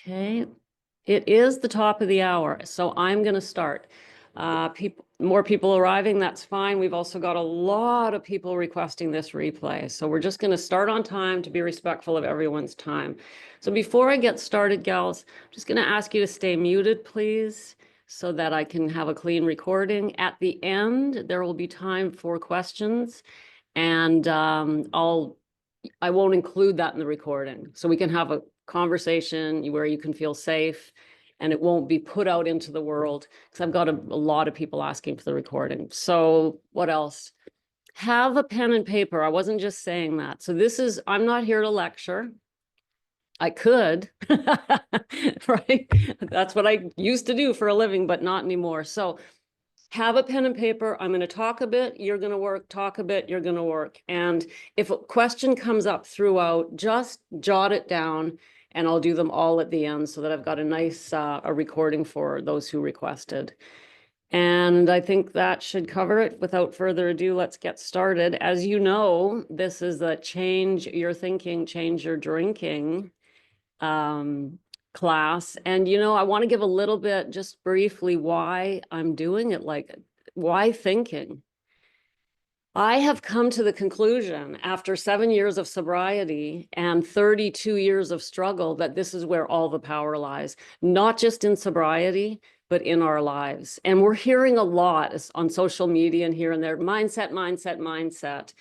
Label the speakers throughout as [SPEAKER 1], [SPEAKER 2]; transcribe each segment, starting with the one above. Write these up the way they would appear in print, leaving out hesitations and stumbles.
[SPEAKER 1] Okay, it is the top of the hour, so I'm going to start. More people arriving, that's fine. We've also got a lot of people requesting this replay, so we're just going to start on time to be respectful of everyone's time. So before I get started, gals, I'm just going to ask you to stay muted, please, so that I can have a clean recording. At the end, there will be time for questions, and I won't include that in the recording, so we can have a conversation where you can feel safe and it won't be put out into the world, because I've got a lot of people asking for the recording. So what else? Have a pen and paper. I wasn't just saying that. So I'm not here to lecture. I could, right? That's what I used to do for a living, but not anymore. So have a pen and paper. I'm going to talk a bit, you're going to work, talk a bit, you're going to work. And if a question comes up throughout, just jot it down and I'll do them all at the end so that I've got a nice a recording for those who requested. And I think that should cover it. Without further ado, let's get started. As you know, this is the Change Your Thinking, Change Your Drinking class. And, I want to give a little bit, just briefly, why I'm doing it, why thinking. I have come to the conclusion after 7 years of sobriety and 32 years of struggle that this is where all the power lies, not just in sobriety, but in our lives. And we're hearing a lot on social media and here and there, mindset, mindset, mindset.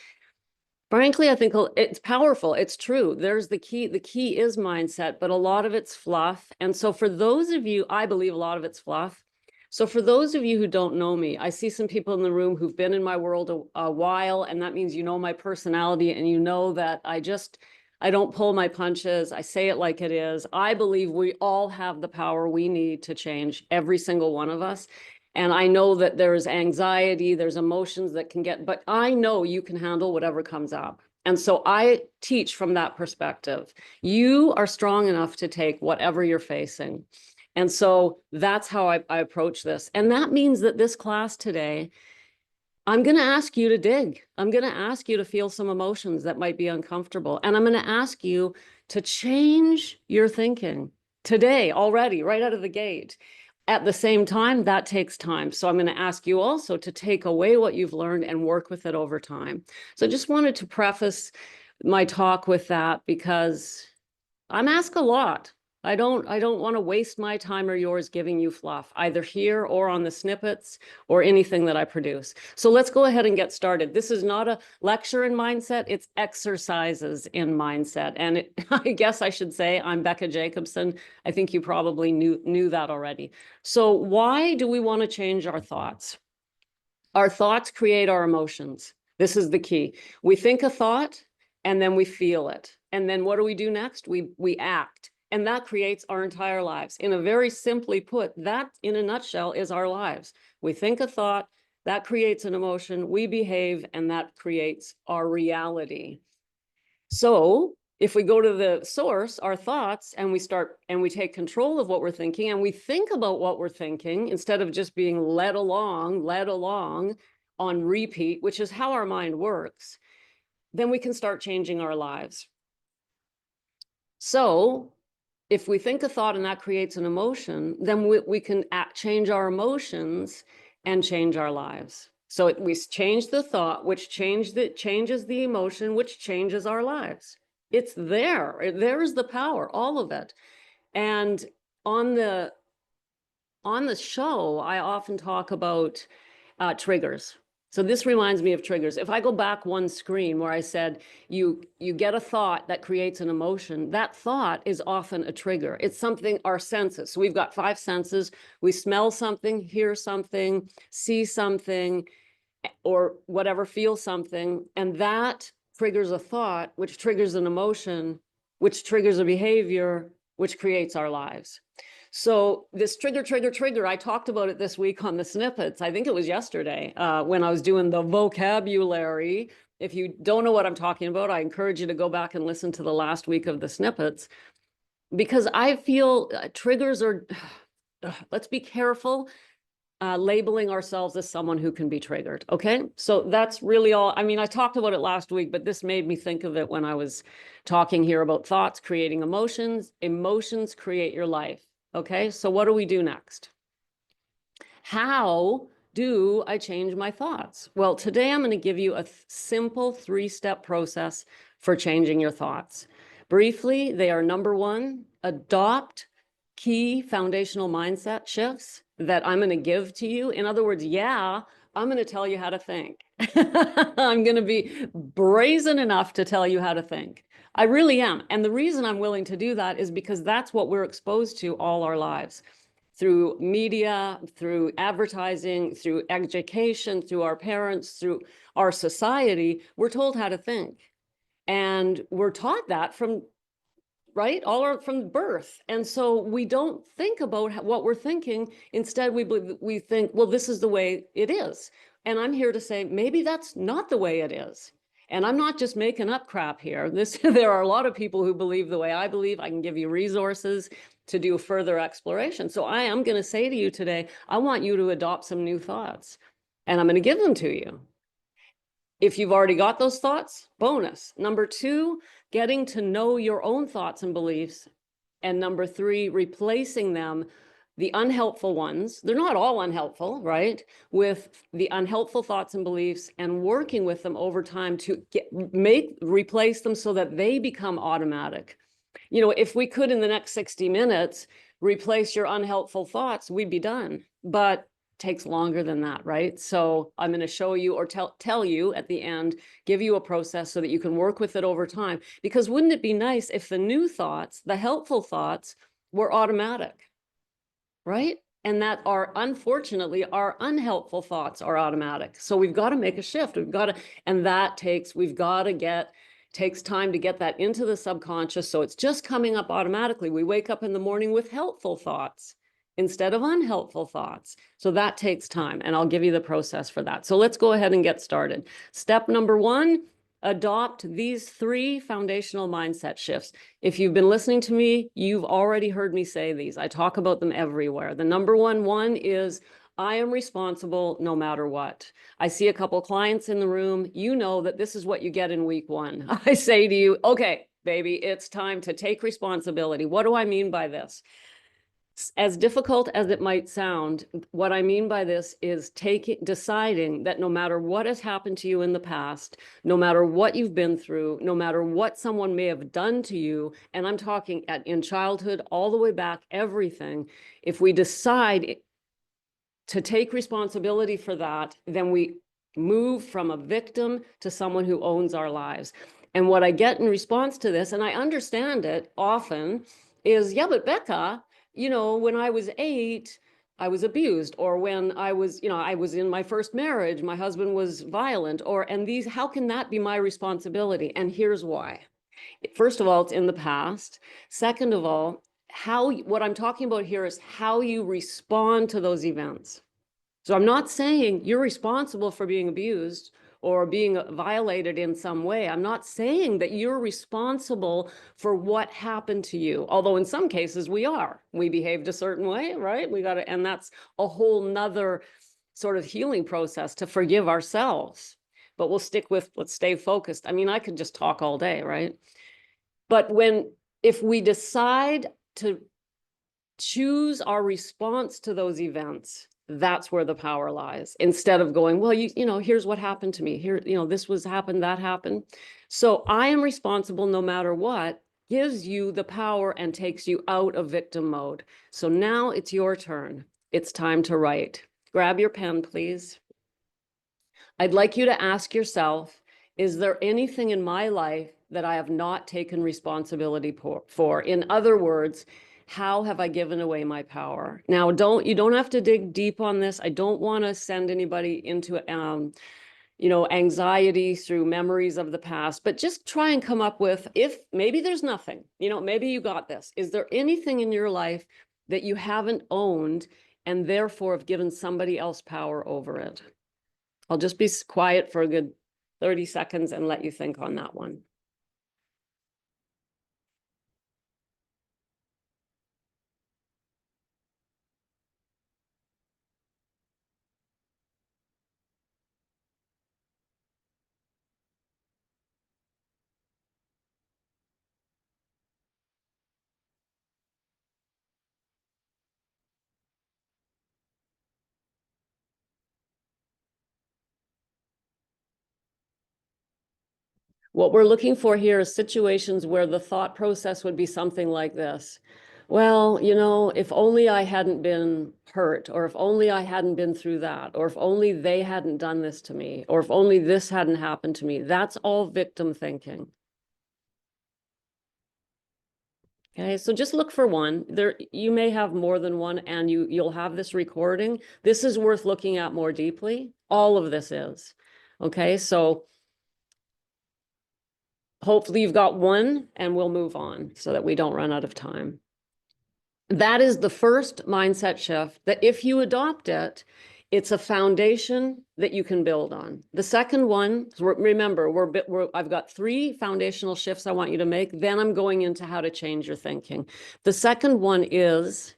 [SPEAKER 1] Frankly, I think it's powerful. It's true. There's the key. The key is mindset, but a lot of it's fluff. And so for those of you, I believe a lot of it's fluff. So for those of you who don't know me, I see some people in the room who've been in my world a while, and that means you know my personality and you know that I don't pull my punches. I say it like it is. I believe we all have the power we need to change, every single one of us. And I know that there's anxiety, there's emotions that can but I know you can handle whatever comes up. And so I teach from that perspective. You are strong enough to take whatever you're facing. And so that's how I approach this. And that means that this class today, I'm going to ask you to dig. I'm going to ask you to feel some emotions that might be uncomfortable. And I'm going to ask you to change your thinking today already, right out of the gate. At the same time, that takes time. So I'm going to ask you also to take away what you've learned and work with it over time. So I just wanted to preface my talk with that because I'm asked a lot. I don't want to waste my time or yours giving you fluff, either here or on the snippets or anything that I produce. So let's go ahead and get started. This is not a lecture in mindset, it's exercises in mindset. And I guess I should say I'm Becca Jacobson. I think you probably knew that already. So why do we want to change our thoughts? Our thoughts create our emotions. This is the key. We think a thought and then we feel it. And then what do we do next? We act. And that creates our entire lives. In a very simply put, that in a nutshell is our lives. We think a thought, that creates an emotion, we behave, and that creates our reality. So if we go to the source, our thoughts, and we take control of what we're thinking, and we think about what we're thinking instead of just being led along on repeat, which is how our mind works, then we can start changing our lives. So if we think a thought and that creates an emotion, then we can change our emotions and change our lives. So we change the thought, which changes the emotion, which changes our lives. It's there. There's the power, all of it. And on the show, I often talk about triggers. So this reminds me of triggers. If I go back one screen where I said you get a thought that creates an emotion, that thought is often a trigger. It's something, our senses. So we've got 5 senses. We smell something, hear something, see something, or whatever, feel something. And that triggers a thought, which triggers an emotion, which triggers a behavior, which creates our lives. So this trigger, I talked about it this week on the snippets. I think it was yesterday when I was doing the vocabulary. If you don't know what I'm talking about, I encourage you to go back and listen to the last week of the snippets, because I feel triggers are, let's be careful. labeling ourselves as someone who can be triggered. Okay. So that's really all. I mean, I talked about it last week, but this made me think of it when I was talking here about thoughts creating emotions. Emotions create your life. Okay. So what do we do next? How do I change my thoughts? Well, today I'm going to give you a simple 3-step process for changing your thoughts. Briefly, they are: number one, adopt key foundational mindset shifts that I'm going to give to you. In other words, yeah, I'm going to tell you how to think. I'm going to be brazen enough to tell you how to think. I really am. And the reason I'm willing to do that is because that's what we're exposed to all our lives, through media, through advertising, through education, through our parents, through our society. We're told how to think. And we're taught that from, right, from birth. And so we don't think about what we're thinking. Instead, we think, well, this is the way it is. And I'm here to say, maybe that's not the way it is. And I'm not just making up crap here. There are a lot of people who believe the way I believe. I can give you resources to do further exploration. So I am going to say to you today, I want you to adopt some new thoughts, and I'm going to give them to you. If you've already got those thoughts, bonus. Number two, getting to know your own thoughts and beliefs. And number three, replacing them, the unhelpful ones, they're not all unhelpful, right? With the unhelpful thoughts and beliefs, and working with them over time to replace them so that they become automatic. You know, if we could in the next 60 minutes replace your unhelpful thoughts, we'd be done. But takes longer than that, right? So I'm going to show you, or tell you at the end, give you a process so that you can work with it over time. Because wouldn't it be nice if the new thoughts, the helpful thoughts, were automatic, right? And that unfortunately, our unhelpful thoughts are automatic. So we've got to make a shift. And that takes time to get that into the subconscious. So it's just coming up automatically. We wake up in the morning with helpful thoughts instead of unhelpful thoughts. So that takes time, and I'll give you the process for that. So let's go ahead and get started. Step number one, adopt these 3 foundational mindset shifts. If you've been listening to me, you've already heard me say these. I talk about them everywhere. The number one is, I am responsible no matter what. I see a couple clients in the room. You know that this is what you get in week 1. I say to you, okay, baby, it's time to take responsibility. What do I mean by this? As difficult as it might sound, what I mean by this is deciding that no matter what has happened to you in the past, no matter what you've been through, no matter what someone may have done to you, and I'm talking in childhood all the way back, everything, if we decide to take responsibility for that, then we move from a victim to someone who owns our lives. And what I get in response to this, and I understand it often, is, yeah, but Becca, you know, when I was 8, I was abused, or when I was in my first marriage, my husband was violent, how can that be my responsibility? And here's why. First of all, it's in the past. Second of all, what I'm talking about here is how you respond to those events. So I'm not saying you're responsible for being abused or being violated in some way. I'm not saying that you're responsible for what happened to you. Although in some cases we are. We behaved a certain way, right? And that's a whole nother sort of healing process, to forgive ourselves. But let's stay focused. I mean, I could just talk all day, right? But if we decide to choose our response to those events, that's where the power lies. Instead of going, well, here's what happened to me. Here, this happened, that happened. So I am responsible no matter what gives you the power and takes you out of victim mode. So now it's your turn. It's time to write. Grab your pen, please. I'd like you to ask yourself, is there anything in my life that I have not taken responsibility for? In other words, how have I given away my power? Now, you don't have to dig deep on this. I don't want to send anybody into anxiety through memories of the past, but just try and come up with, if maybe there's nothing, maybe you got this. Is there anything in your life that you haven't owned and therefore have given somebody else power over it? I'll just be quiet for a good 30 seconds and let you think on that one. What we're looking for here is situations where the thought process would be something like this. Well, you know, if only I hadn't been hurt, or if only I hadn't been through that, or if only they hadn't done this to me, or if only this hadn't happened to me. That's all victim thinking. Okay, so just look for one. There, you may have more than one, and you'll have this recording. This is worth looking at more deeply. All of this is. Okay, so hopefully you've got one, and we'll move on so that we don't run out of time. That is the first mindset shift that if you adopt it, it's a foundation that you can build on. The second one, remember, I've got 3 foundational shifts I want you to make. Then I'm going into how to change your thinking. The second one is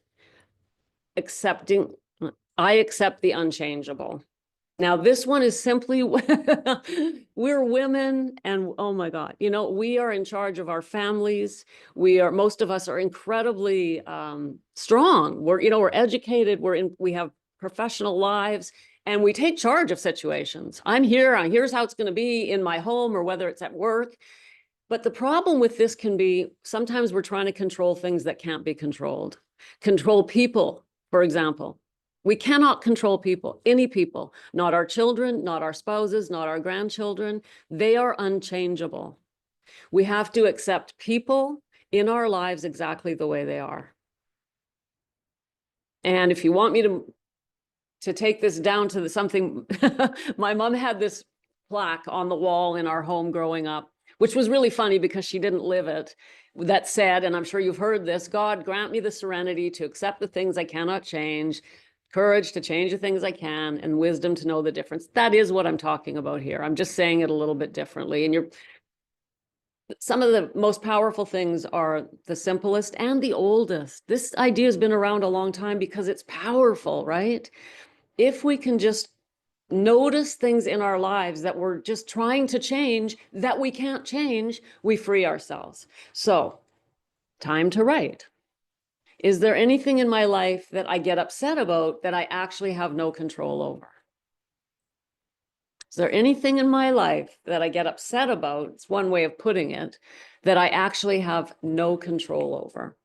[SPEAKER 1] accepting, I accept the unchangeable. Now, this one is simply, we're women and oh my God, you know, we are in charge of our families. Most of us are incredibly strong. We're educated, we have professional lives, and we take charge of situations. Here's how it's going to be in my home or whether it's at work. But the problem with this can be sometimes we're trying to control things that can't be controlled. Control people, for example. We cannot control people, any people, not our children, not our spouses, not our grandchildren. They are unchangeable. We have to accept people in our lives exactly the way they are. And if you want me to take this down to something, my mom had this plaque on the wall in our home growing up, which was really funny because she didn't live it, that said, and I'm sure you've heard this, God grant me the serenity to accept the things I cannot change, courage to change the things I can, and wisdom to know the difference. That is what I'm talking about here. I'm just saying it a little bit differently. And some of the most powerful things are the simplest and the oldest. This idea has been around a long time because it's powerful, right? If we can just notice things in our lives that we're just trying to change, that we can't change, we free ourselves. So, time to write. Is there anything in my life that I get upset about that I actually have no control over? Is there anything in my life that I get upset about? It's one way of putting it, that I actually have no control over.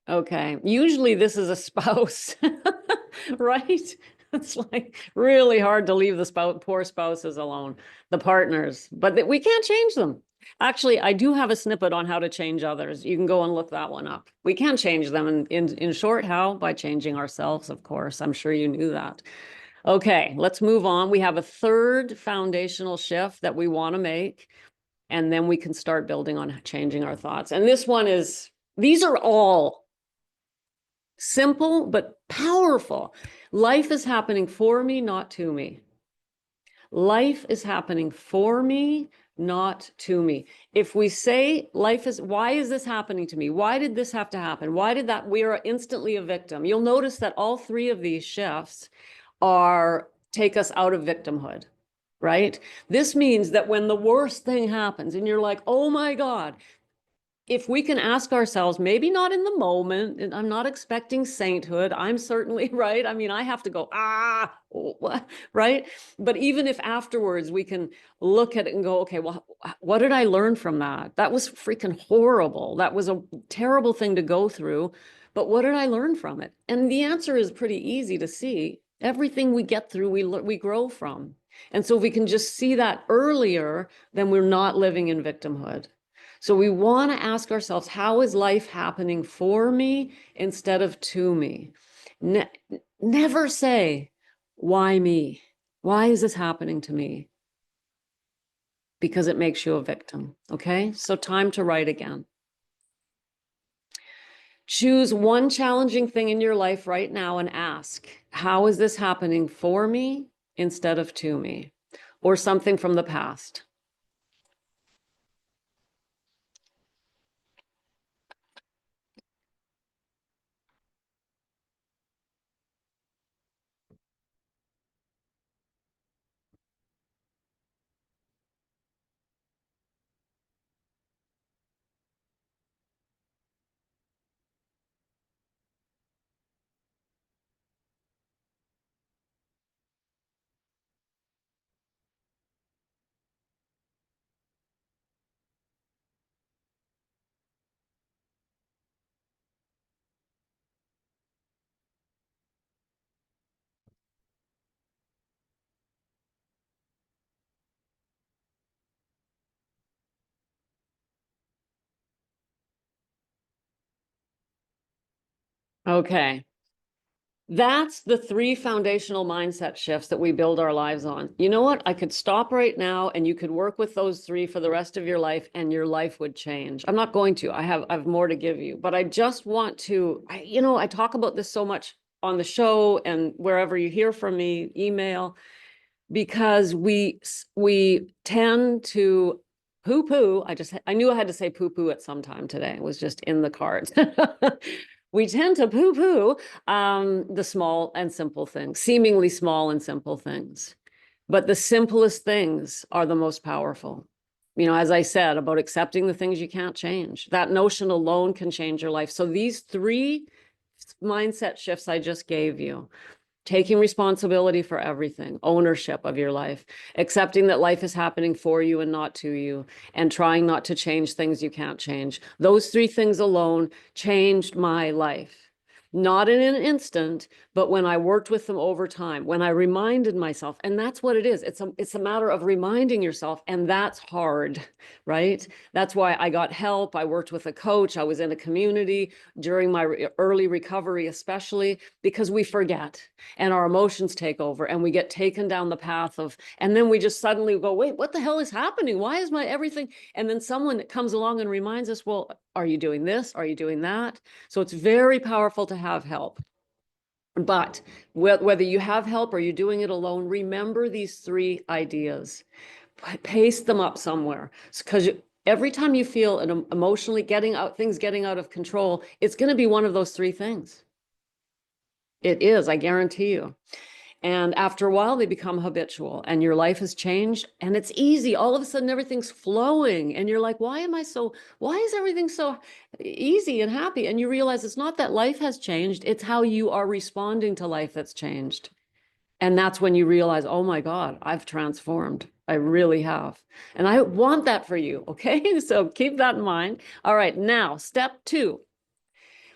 [SPEAKER 1] Okay, usually this is a spouse, right? It's like really hard to leave the poor spouses alone, the partners, but we can't change them. Actually, I do have a snippet on how to change others. You can go and look that one up. We can change them in short, how? By changing ourselves, of course. I'm sure you knew that. Okay, let's move on. We have a third foundational shift that we want to make, and then we can start building on changing our thoughts. And these are all simple, but powerful. Life is happening for me, not to me. Life is happening for me, not to me. If we say why is this happening to me? Why did this have to happen? Why did that? We are instantly a victim. You'll notice that all 3 of these shifts take us out of victimhood, right? This means that when the worst thing happens and you're like, oh my God, if we can ask ourselves, maybe not in the moment, and I'm not expecting sainthood, I'm certainly right. I mean, I have to go, right? But even if afterwards we can look at it and go, okay, well, what did I learn from that? That was freaking horrible. That was a terrible thing to go through. But what did I learn from it? And the answer is pretty easy to see. Everything we get through, we grow from. And so if we can just see that earlier, then we're not living in victimhood. So we want to ask ourselves, how is life happening for me instead of to me? Never say, why me? Why is this happening to me? Because it makes you a victim. Okay, so time to write again. Choose one challenging thing in your life right now and ask, how is this happening for me instead of to me? Or something from the past. Okay. That's the three foundational mindset shifts that we build our lives on. You know what? I could stop right now and you could work with those three for the rest of your life and your life would change. I'm not going to. I have more to give you, but I just want to, I talk about this so much on the show and wherever you hear from me, email, because we tend to poo poo. I knew I had to say poo poo at some time today. It was just in the cards. We tend to poo poo the small and simple things, seemingly small and simple things. But the simplest things are the most powerful. As I said about accepting the things you can't change, that notion alone can change your life. So these three mindset shifts I just gave you, taking responsibility for everything, ownership of your life, accepting that life is happening for you and not to you, and trying not to change things you can't change. Those three things alone changed my life. Not in an instant, but when I worked with them over time, when I reminded myself, and that's what it is. It's a matter of reminding yourself, and that's hard, right? That's why I got help. I worked with a coach. I was in a community during my early recovery, especially because we forget and our emotions take over and we get taken down the path of, and then we just suddenly go, wait, what the hell is happening? Why is my everything? And then someone comes along and reminds us, well, are you doing this? Are you doing that? So it's very powerful to have help. But whether you have help or you're doing it alone, remember these three ideas. Paste them up somewhere, because every time you feel an emotionally getting out of control, it's going to be one of those three things. It is, I guarantee you. And after a while, they become habitual and your life has changed and it's easy. All of a sudden, everything's flowing. And you're like, why is everything so easy and happy? And you realize it's not that life has changed. It's how you are responding to life that's changed. And that's when you realize, oh my God, I've transformed. I really have. And I want that for you. Okay. So keep that in mind. All right. Now, step 2.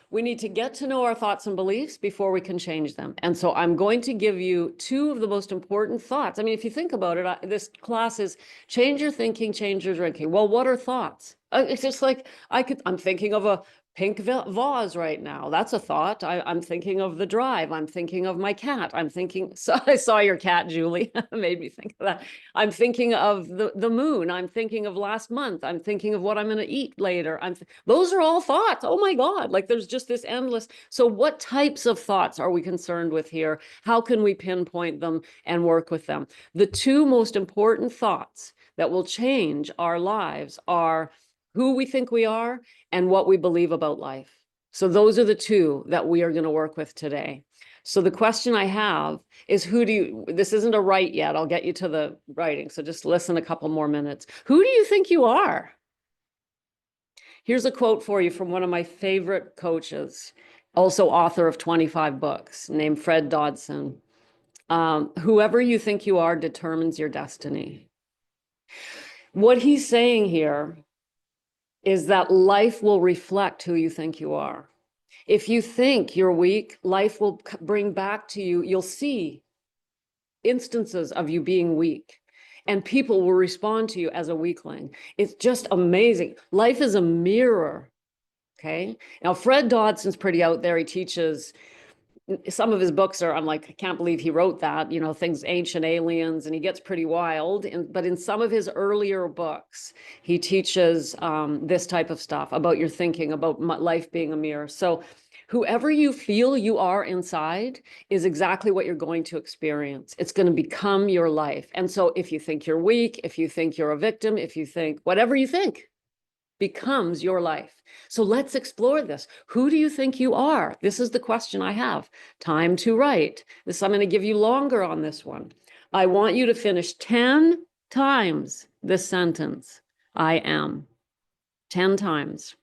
[SPEAKER 1] We need to get to know our thoughts and beliefs before we can change them. And so I'm going to give you 2 of the most important thoughts. I mean, if you think about it, this class is change your thinking, change your drinking. Well, what are thoughts? It's just like I'm thinking of a pink vase right now. That's a thought. I'm thinking of the drive. I'm thinking of my cat. So I saw your cat, Julie, made me think of that. I'm thinking of the moon. I'm thinking of last month. I'm thinking of what I'm going to eat later. Those are all thoughts. Oh my God. Like there's just this endless. So what types of thoughts are we concerned with here? How can we pinpoint them and work with them? The 2 most important thoughts that will change our lives are who we think we are and what we believe about life. So those are the 2 that we are going to work with today. So the question I have is this isn't a write yet. I'll get you to the writing. So just listen a couple more minutes. Who do you think you are? Here's a quote for you from one of my favorite coaches, also author of 25 books, named Fred Dodson. Whoever you think you are determines your destiny. What he's saying here is that life will reflect who you think you are. If you think you're weak, life will bring back to you, you'll see instances of you being weak, and people will respond to you as a weakling. It's just amazing. Life is a mirror. Okay. Now, Fred Dodson's pretty out there. He teaches some of his books are, I'm like, I can't believe he wrote that, you know, things, ancient aliens, and he gets pretty wild. But in some of his earlier books, he teaches this type of stuff about your thinking, about life being a mirror. So whoever you feel you are inside is exactly what you're going to experience. It's going to become your life. And so if you think you're weak, if you think you're a victim, if you think whatever you think, becomes your life. So let's explore this. Who do you think you are? This is the question I have. Time to write. I'm going to give you longer on this one. I want you to finish 10 times this sentence. I am. 10 times.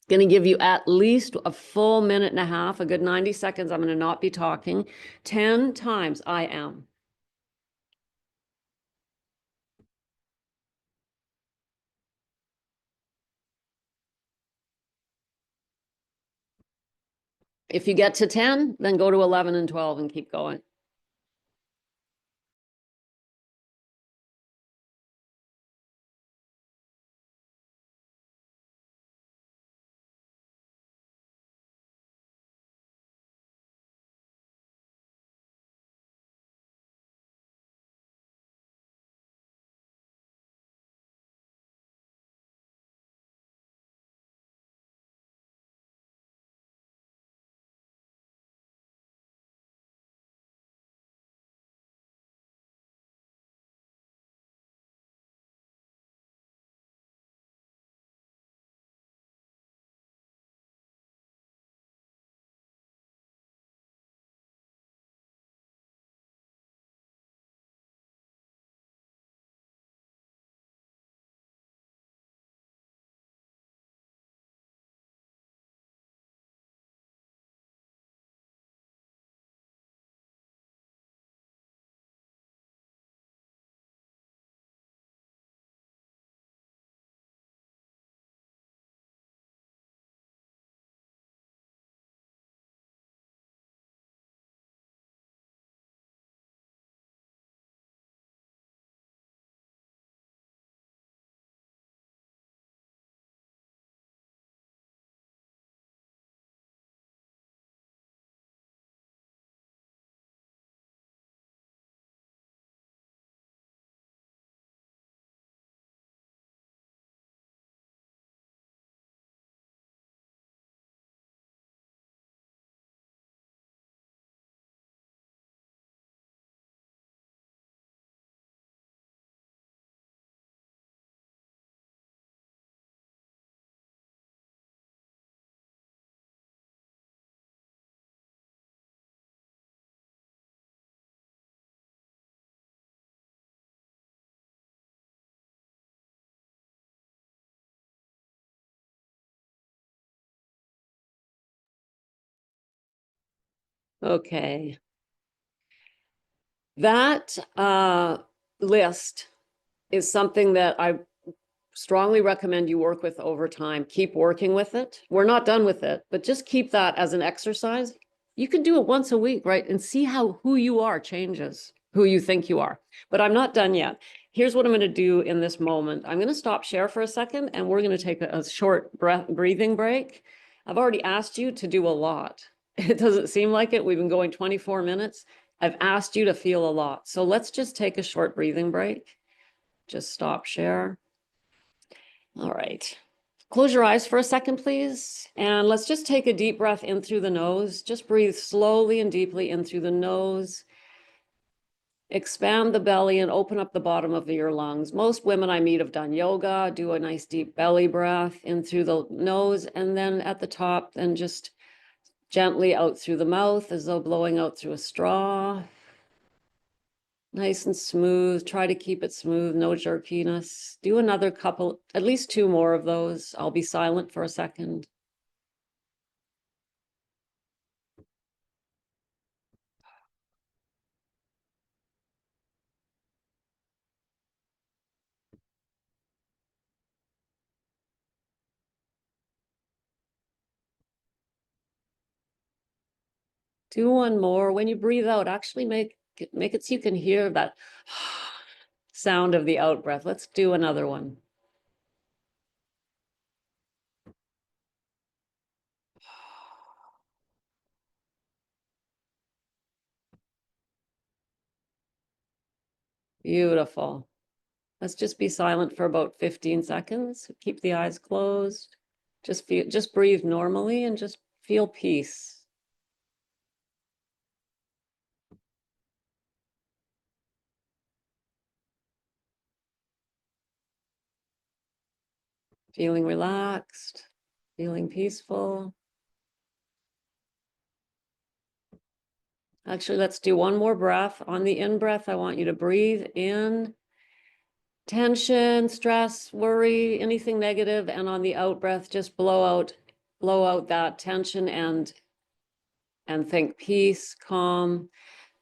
[SPEAKER 1] Going to give you at least a full minute and a half, a good 90 seconds. I'm going to not be talking. 10 times I am. If you get to 10, then go to 11 and 12 and keep going. Okay. That list is something that I strongly recommend you work with over time. Keep working with it. We're not done with it, but just keep that as an exercise. You can do it once a week, right? And see how who you are changes, who you think you are. But I'm not done yet. Here's what I'm going to do in this moment. I'm going to stop share for a second, and we're going to take a short breathing break. I've already asked you to do a lot. It doesn't seem like it. We've been going 24 minutes. I've asked you to feel a lot. So let's just take a short breathing break. Just stop share. All right. Close your eyes for a second, please. And let's just take a deep breath in through the nose. Just breathe slowly and deeply in through the nose. Expand the belly and open up the bottom of your lungs. Most women I meet have done yoga. Do a nice deep belly breath in through the nose, and then at the top, then just gently out through the mouth as though blowing out through a straw. Nice and smooth. Try to keep it smooth, no jerkiness. Do another couple, at least two more of those. I'll be silent for a second. Do one more. When you breathe out, actually make it so you can hear that sound of the out breath. Let's do another one. Beautiful. Let's just be silent for about 15 seconds. Keep the eyes closed. Just breathe normally and just feel peace. Feeling relaxed, feeling peaceful. Actually, let's do one more breath. On the in-breath, I want you to breathe in tension, stress, worry, anything negative, and on the out-breath, just blow out that tension and think peace, calm.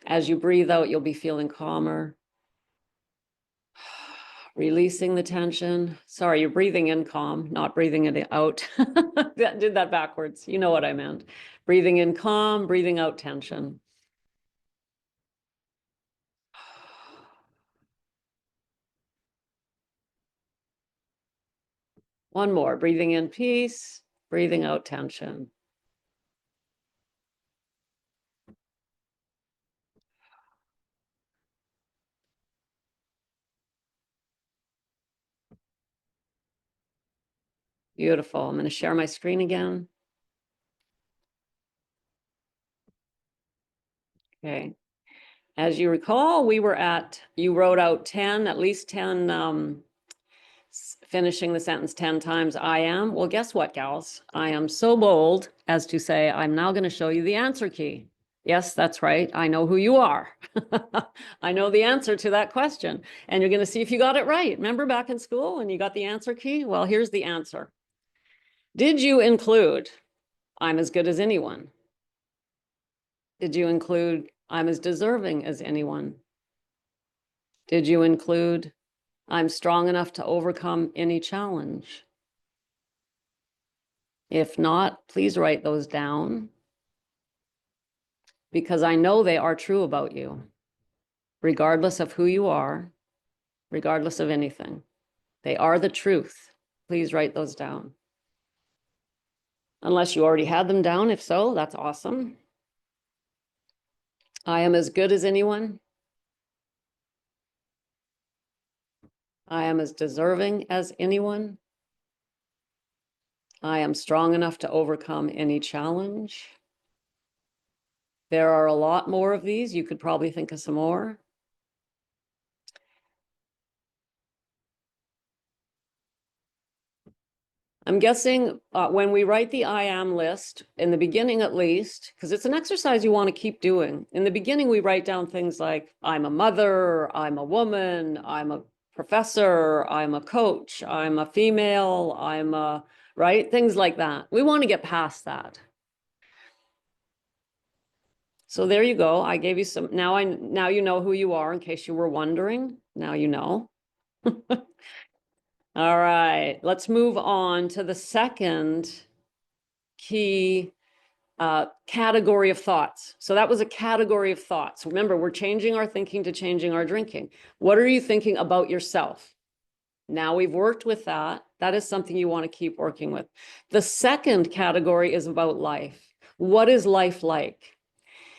[SPEAKER 1] As you breathe out, you'll be feeling calmer. Releasing the tension. Sorry, you're breathing in calm, not breathing it out. Did that backwards. You know what I meant. Breathing in calm, breathing out tension. One more. Breathing in peace, breathing out tension. Beautiful. I'm going to share my screen again. Okay. As you recall, you wrote out 10, at least 10, finishing the sentence 10 times, I am. Well, guess what, gals? I am so bold as to say, I'm now going to show you the answer key. Yes, that's right. I know who you are. I know the answer to that question. And you're going to see if you got it right. Remember back in school when you got the answer key? Well, here's the answer. Did you include, I'm as good as anyone? Did you include, I'm as deserving as anyone? Did you include, I'm strong enough to overcome any challenge? If not, please write those down because I know they are true about you, regardless of who you are, regardless of anything. They are the truth. Please write those down. Unless you already had them down. If so, that's awesome. I am as good as anyone. I am as deserving as anyone. I am strong enough to overcome any challenge. There are a lot more of these. You could probably think of some more. I'm guessing when we write the I am list, in the beginning at least, because it's an exercise you want to keep doing. In the beginning, we write down things like, I'm a mother, I'm a woman, I'm a professor, I'm a coach, I'm a female, right? Things like that. We want to get past that. So there you go. I gave you some, now you know who you are in case you were wondering. Now you know. All right, let's move on to the second key category of thoughts. So that was a category of thoughts. Remember, we're changing our thinking to changing our drinking. What are you thinking about yourself? Now we've worked with that. That is something you want to keep working with. The second category is about life. What is life like?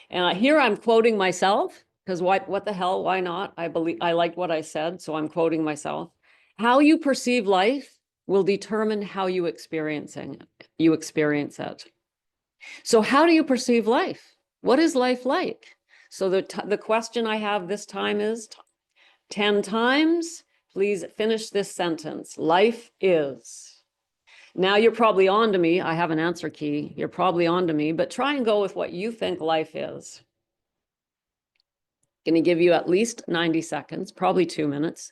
[SPEAKER 1] And here I'm quoting myself because what the hell, why not? I liked what I said, so I'm quoting myself. How you perceive life will determine how you experience it. So how do you perceive life? What is life like? So the question I have this time is 10 times, please finish this sentence. Life is. Now you're probably on to me. I have an answer key. You're probably on to me, but try and go with what you think life is. Going to give you at least 90 seconds, probably 2 minutes.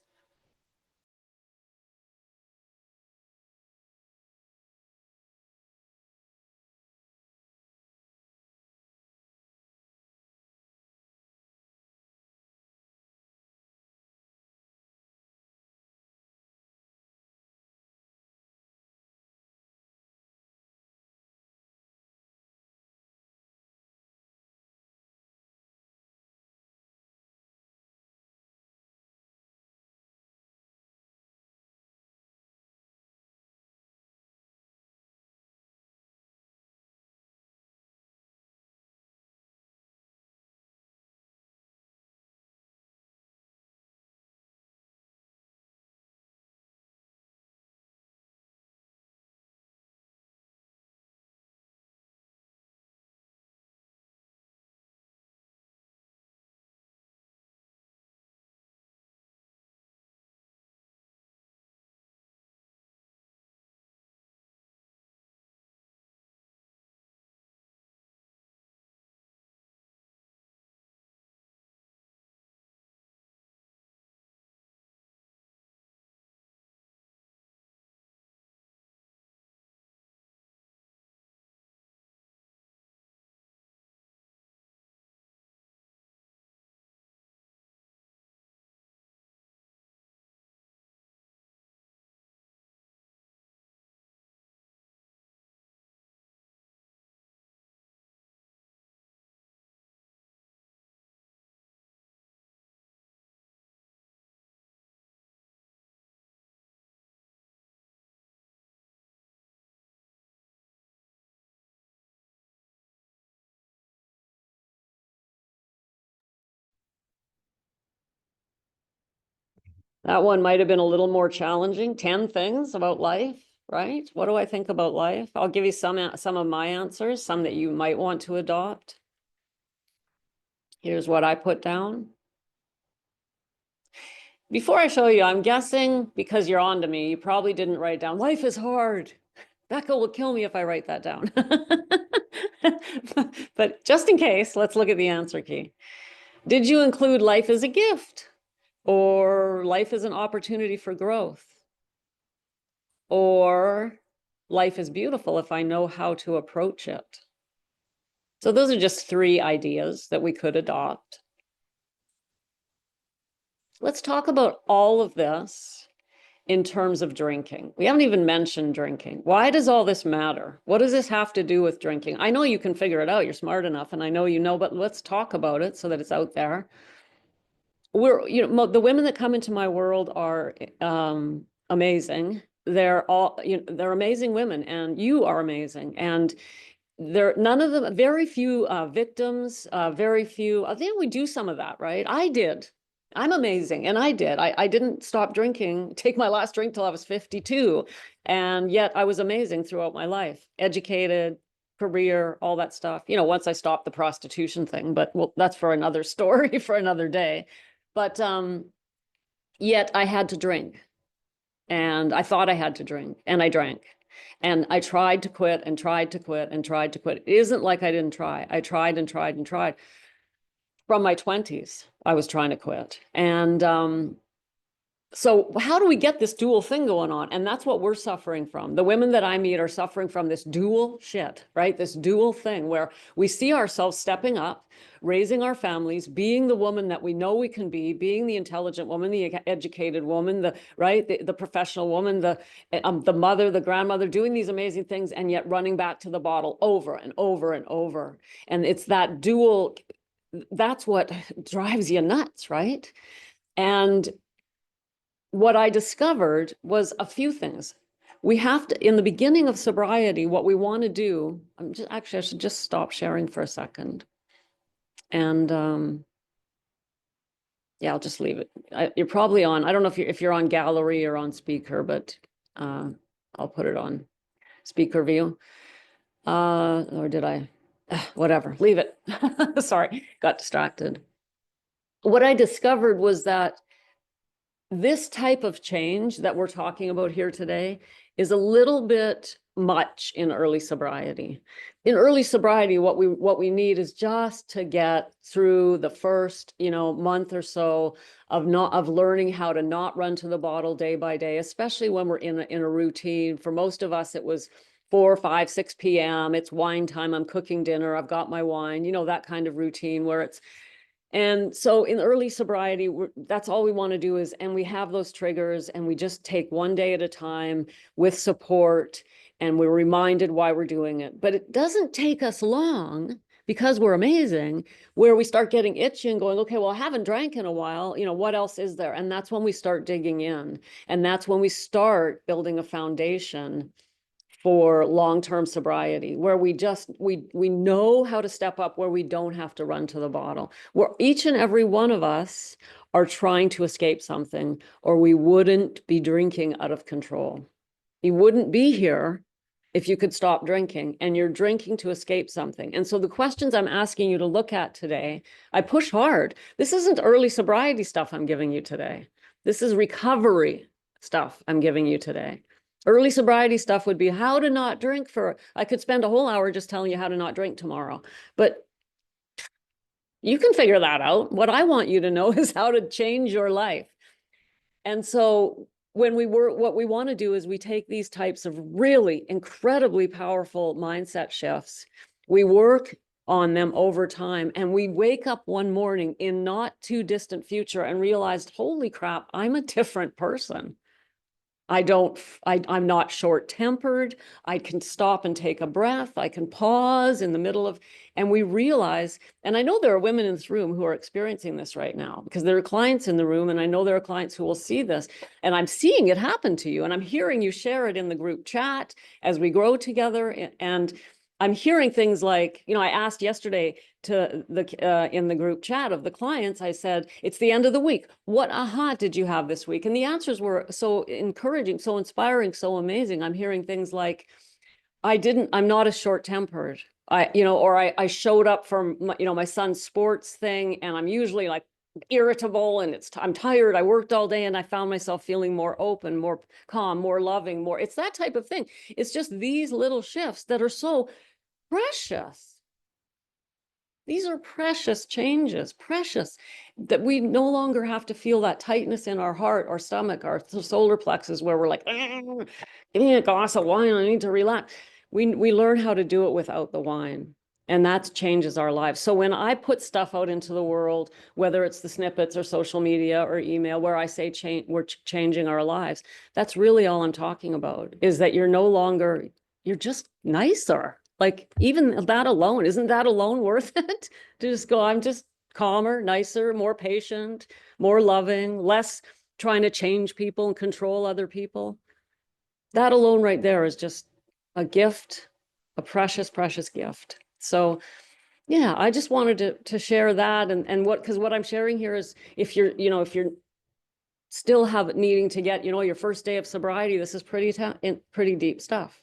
[SPEAKER 1] That one might have been a little more challenging. 10 things about life, right? What do I think about life? I'll give you some of my answers, some that you might want to adopt. Here's what I put down. Before I show you, I'm guessing because you're on to me, you probably didn't write down, life is hard. Becca will kill me if I write that down. But just in case, let's look at the answer key. Did you include life as a gift? Or life is an opportunity for growth? Or life is beautiful if I know how to approach it? So those are just 3 ideas that we could adopt. Let's talk about all of this in terms of drinking. We haven't even mentioned drinking. Why does all this matter? What does this have to do with drinking? I know you can figure it out. You're smart enough, and I know you know, but let's talk about it so that it's out there. The women that come into my world are amazing. They're all, they're amazing women, and you are amazing. And there, none of them, very few victims, very few. I think we do some of that, right? I did. I'm amazing, and I did. I didn't stop drinking, take my last drink till I was 52, and yet I was amazing throughout my life. Educated, career, all that stuff. Once I stopped the prostitution thing, but well, that's for another story for another day. But yet I had to drink, and I thought I had to drink, and I drank. And I tried to quit and tried to quit and tried to quit. It isn't like I didn't try. I tried and tried and tried. From my 20s, I was trying to quit. And so how do we get this dual thing going on? And that's what we're suffering from. The women that I meet are suffering from this dual shit, right? This dual thing where we see ourselves stepping up, raising our families, being the woman that we know we can be, being the intelligent woman, the educated woman, the professional woman, the mother, the grandmother, doing these amazing things, and yet running back to the bottle over and over and over. And it's that dual, that's what drives you nuts, right? And what I discovered was a few things. We have to, in the beginning of sobriety, what we want to do, I should just stop sharing for a second. And yeah, I'll just leave it. You're probably on, I don't know if you're on gallery or on speaker, but I'll put it on speaker view. Or did I? Whatever, leave it. Sorry, got distracted. What I discovered was that this type of change that we're talking about here today is a little bit much in early sobriety. In early sobriety, what we need is just to get through the first, month or so of learning how to not run to the bottle day by day, especially when we're in a routine. For most of us, it was 4, 5, 6 p.m. It's wine time. I'm cooking dinner. I've got my wine, that kind of routine where it's. And so in early sobriety, that's all we want to do is, and we have those triggers, and we just take one day at a time with support, and we're reminded why we're doing it. But it doesn't take us long, because we're amazing, where we start getting itchy and going, okay, well, I haven't drank in a while, what else is there? And that's when we start digging in. And that's when we start building a foundation for long-term sobriety, where we know how to step up, where we don't have to run to the bottle, where each and every one of us are trying to escape something, or we wouldn't be drinking out of control. You wouldn't be here if you could stop drinking, and you're drinking to escape something. And so the questions I'm asking you to look at today, I push hard. This isn't early sobriety stuff I'm giving you today. This is recovery stuff I'm giving you today. Early sobriety stuff would be how to not drink I could spend a whole hour just telling you how to not drink tomorrow, but you can figure that out. What I want you to know is how to change your life. And so what we want to do is we take these types of really incredibly powerful mindset shifts. We work on them over time, and we wake up one morning in not too distant future and realized, holy crap, I'm a different person. I'm not short-tempered. I can stop and take a breath. I can pause in the middle of, and we realize, and I know there are women in this room who are experiencing this right now, because there are clients in the room, and I know there are clients who will see this, and I'm seeing it happen to you, and I'm hearing you share it in the group chat as we grow together. And I'm hearing things like, I asked yesterday to the in the group chat of the clients, I said, it's the end of the week. What aha did you have this week? And the answers were so encouraging, so inspiring, so amazing. I'm hearing things like, I'm not as short tempered. I showed up for my son's sports thing, and I'm usually like irritable, and I'm tired. I worked all day and I found myself feeling more open, more calm, more loving, it's that type of thing. It's just these little shifts that are so precious. These are precious changes, precious, that we no longer have to feel that tightness in our heart, our stomach, our solar plexus, where we're like, give me a glass of wine, I need to relax. We learn how to do it without the wine. And that changes our lives. So when I put stuff out into the world, whether it's the snippets or social media or email, where I say we're changing our lives, that's really all I'm talking about, is that you're just nicer. Like, even that alone, isn't that alone worth it? To just go, I'm just calmer, nicer, more patient, more loving, less trying to change people and control other people. That alone right there is just a gift, a precious, precious gift. So yeah, I just wanted to share that. And because what I'm sharing here is, if you're still needing to get, your first day of sobriety, this is pretty deep stuff.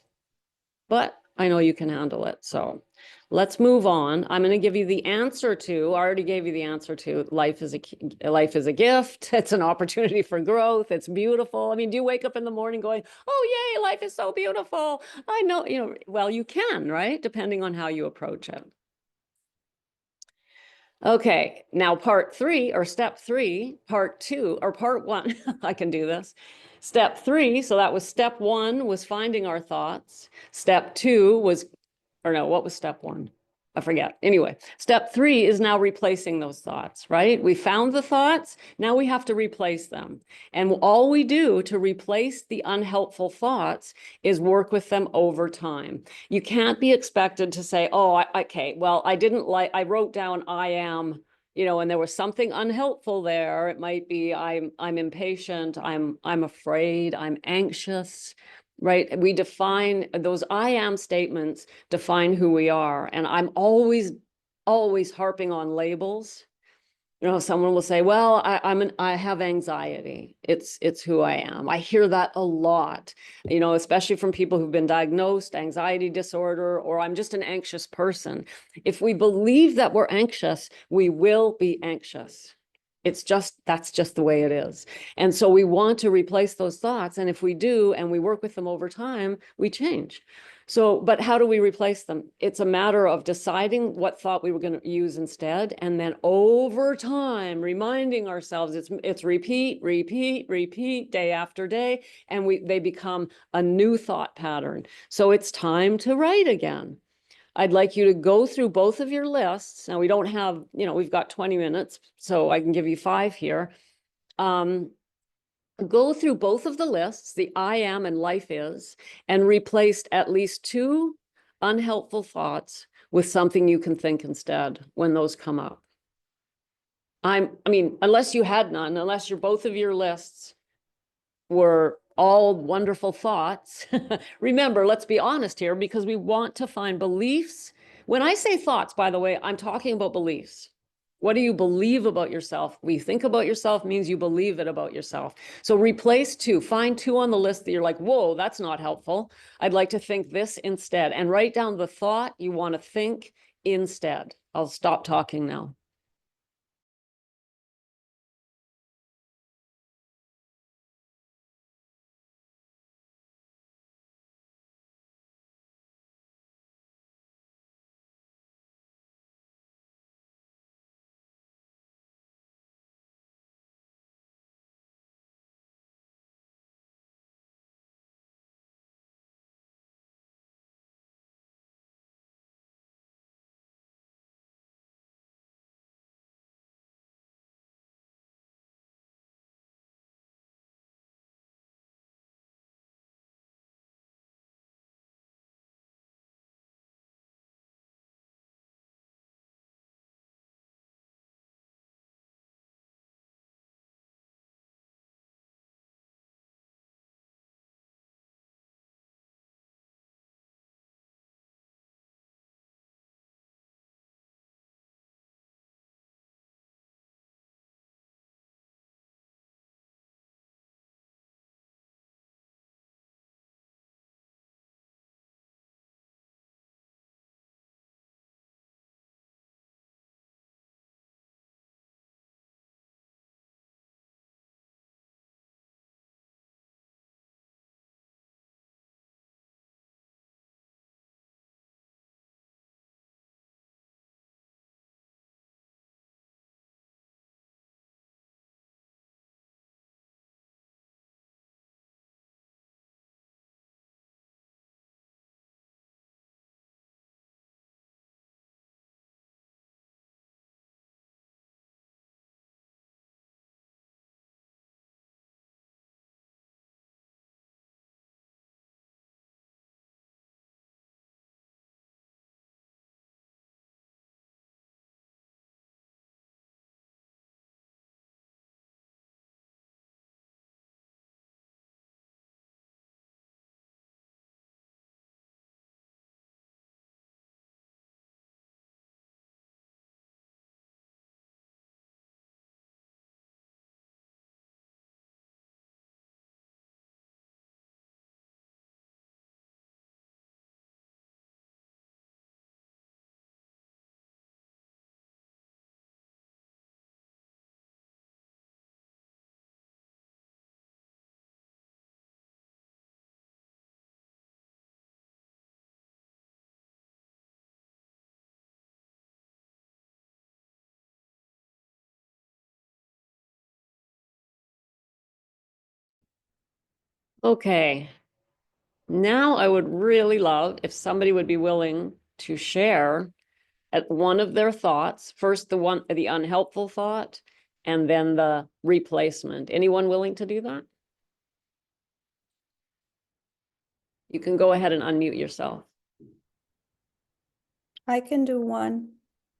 [SPEAKER 1] But I know you can handle it. So let's move on. I'm going to give you the answer to, I already gave you the answer to, life is a gift. It's an opportunity for growth. It's beautiful. I mean, do you wake up in the morning going, oh, yay, life is so beautiful? I know, well, you can, right? Depending on how you approach it. Okay, now part 3, or step 3, part 2, or part 1, I can do this. Step 3, so that was step 1, was finding our thoughts. Step 2 was, or no, what was step 1? I forget. Anyway, step 3 is now replacing those thoughts, right? We found the thoughts, now we have to replace them. And all we do to replace the unhelpful thoughts is work with them over time. You can't be expected to say, oh, okay, well, I wrote down I am, and there was something unhelpful there. It might be I'm impatient, I'm afraid, I'm anxious, right? We define those I am statements, define who we are. And I'm always harping on labels. Someone will say, well, I have anxiety. It's who I am. I hear that a lot, especially from people who've been diagnosed anxiety disorder, or I'm just an anxious person. If we believe that we're anxious, we will be anxious. That's just the way it is. And so we want to replace those thoughts. And if we do, and we work with them over time, we change. So, but how do we replace them? It's a matter of deciding what thought we were going to use instead. And then over time, reminding ourselves, it's repeat, day after day. And they become a new thought pattern. So it's time to write again. I'd like you to go through both of your lists. Now, we don't have, we've got 20 minutes, so I can give you 5 here. Go through both of the lists, the I am and life is, and replaced at least 2 unhelpful thoughts with something you can think instead when those come up. I mean, unless you had none, unless both of your lists were all wonderful thoughts. Remember, let's be honest here, because we want to find beliefs. When I say thoughts, by the way, I'm talking about beliefs. What do you believe about yourself? What you think about yourself means you believe it about yourself. So replace 2, find 2 on the list that you're like, whoa, that's not helpful. I'd like to think this instead, and write down the thought you want to think instead. I'll stop talking now. Okay. Now I would really love if somebody would be willing to share at one of their thoughts, first the unhelpful thought, and then the replacement. Anyone willing to do that? You can go ahead and unmute yourself.
[SPEAKER 2] I can do one.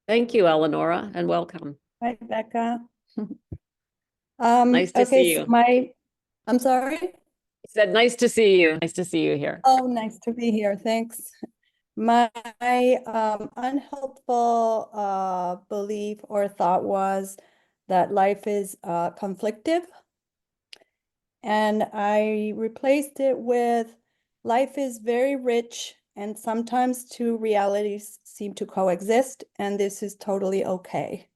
[SPEAKER 1] Thank you, Eleonora, and welcome.
[SPEAKER 2] Hi, Becca.
[SPEAKER 1] Nice to
[SPEAKER 2] Okay,
[SPEAKER 1] see
[SPEAKER 2] so
[SPEAKER 1] you.
[SPEAKER 2] I'm sorry.
[SPEAKER 1] I said, nice to see you. Nice to see you here.
[SPEAKER 2] Oh, nice to be here. Thanks. My unhelpful belief or thought was that life is conflictive. And I replaced it with life is very rich and sometimes two realities seem to coexist, and this is totally okay.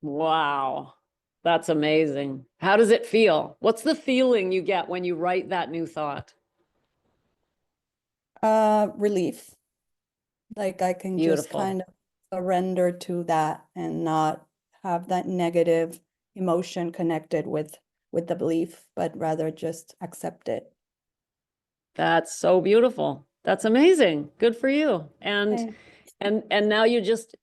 [SPEAKER 1] Wow. That's amazing. How does it feel? What's the feeling you get when you write that new thought?
[SPEAKER 2] Relief. Like I can just
[SPEAKER 1] Beautiful.
[SPEAKER 2] kind of surrender to that and not have that negative emotion connected with the belief, but rather just accept it.
[SPEAKER 1] That's so beautiful. That's amazing. Good for you.
[SPEAKER 2] Okay.
[SPEAKER 1] And now you just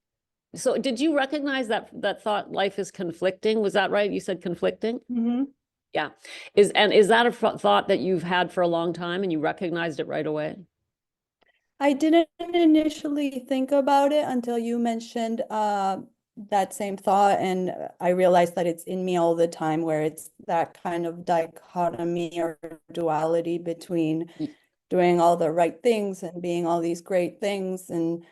[SPEAKER 1] so did you recognize that thought life is conflicting? Was that right? You said conflicting?
[SPEAKER 2] Mhm.
[SPEAKER 1] Yeah. Is that a thought that you've had for a long time and you recognized it right away?
[SPEAKER 2] I didn't initially think about it until you mentioned that same thought, and I realized that it's in me all the time, where it's that kind of dichotomy or duality between
[SPEAKER 1] Y-
[SPEAKER 2] doing all the right things and being all these great things and